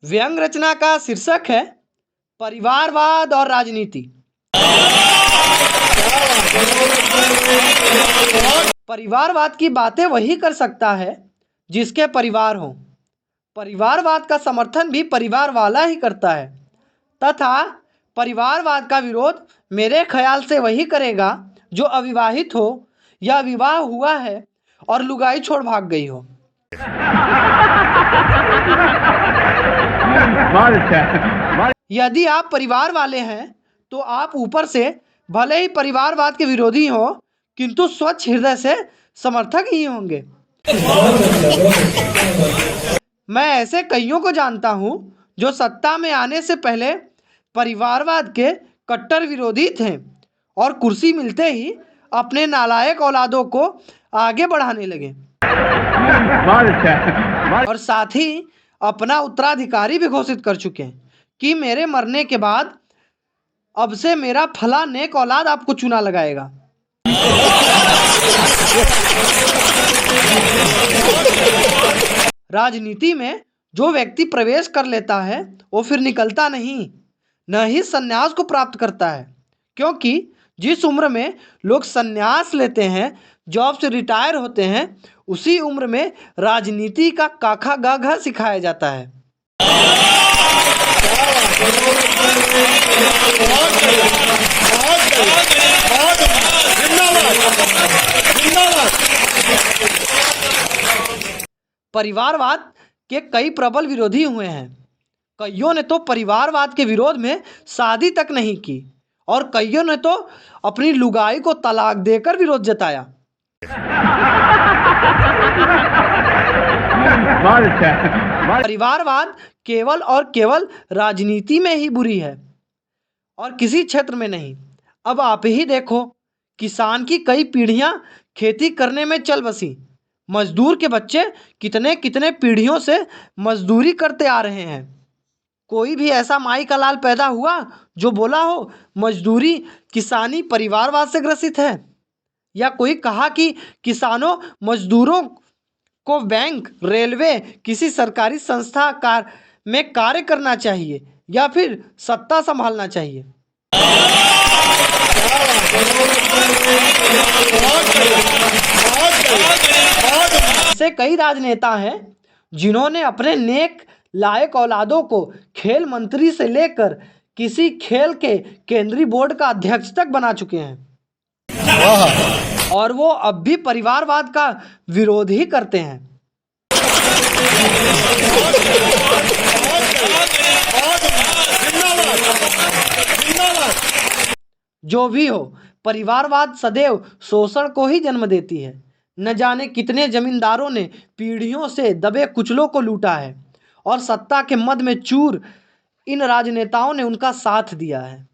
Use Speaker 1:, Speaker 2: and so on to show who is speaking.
Speaker 1: व्यंग रचना का शीर्षक है परिवारवाद और राजनीति। परिवारवाद की बातें वही कर सकता है जिसके परिवार हो। परिवारवाद का समर्थन भी परिवार वाला ही करता है तथा परिवारवाद का विरोध मेरे ख्याल से वही करेगा जो अविवाहित हो या विवाह हुआ है और लुगाई छोड़ भाग गई हो। यदि आप परिवार वाले हैं तो आप ऊपर से भले ही परिवारवाद के विरोधी हो किंतु स्वच्छ हृदय से समर्थक ही होंगे। मैं ऐसे कईयों को जानता हूं जो सत्ता में आने से पहले परिवारवाद के कट्टर विरोधी थे और कुर्सी मिलते ही अपने नालायक औलादों को आगे बढ़ाने लगे और साथ ही अपना उत्तराधिकारी भी घोषित कर चुके हैं कि मेरे मरने के बाद अब से मेरा फला नेक औलाद आपको चुना लगाएगा। राजनीति में जो व्यक्ति प्रवेश कर लेता है वो फिर निकलता नहीं, न ही संन्यास को प्राप्त करता है, क्योंकि जिस उम्र में लोग संन्यास लेते हैं, जॉब से रिटायर होते हैं, उसी उम्र में राजनीति का काखा गाघा सिखाया जाता है। परिवारवाद के कई प्रबल विरोधी हुए हैं। कईयों ने तो परिवारवाद के विरोध में शादी तक नहीं की और कईयों ने तो अपनी लुगाई को तलाक देकर विरोध जताया। परिवारवाद केवल और केवल राजनीति में ही बुरी है और किसी क्षेत्र में नहीं। अब आप ही देखो, किसान की कई पीढ़ियां खेती करने में चल बसी। मजदूर के बच्चे कितने कितने पीढ़ियों से मजदूरी करते आ रहे हैं। कोई भी ऐसा माई का लाल पैदा हुआ जो बोला हो मजदूरी किसानी परिवारवाद से ग्रसित है, या कोई कहा कि किसानों मजदूरों को बैंक, रेलवे, किसी सरकारी संस्था में कार्य करना चाहिए या फिर सत्ता संभालना चाहिए। ऐसे कई राजनेता हैं जिन्होंने अपने नेक लायक औलादों को खेल मंत्री से लेकर किसी खेल के केंद्रीय बोर्ड का अध्यक्ष तक बना चुके हैं और वो अब भी परिवारवाद का विरोध ही करते हैं। जो भी हो, परिवारवाद सदैव शोषण को ही जन्म देती है। न जाने कितने जमींदारों ने पीढ़ियों से दबे कुचलों को लूटा है और सत्ता के मद में चूर इन राजनेताओं ने उनका साथ दिया है।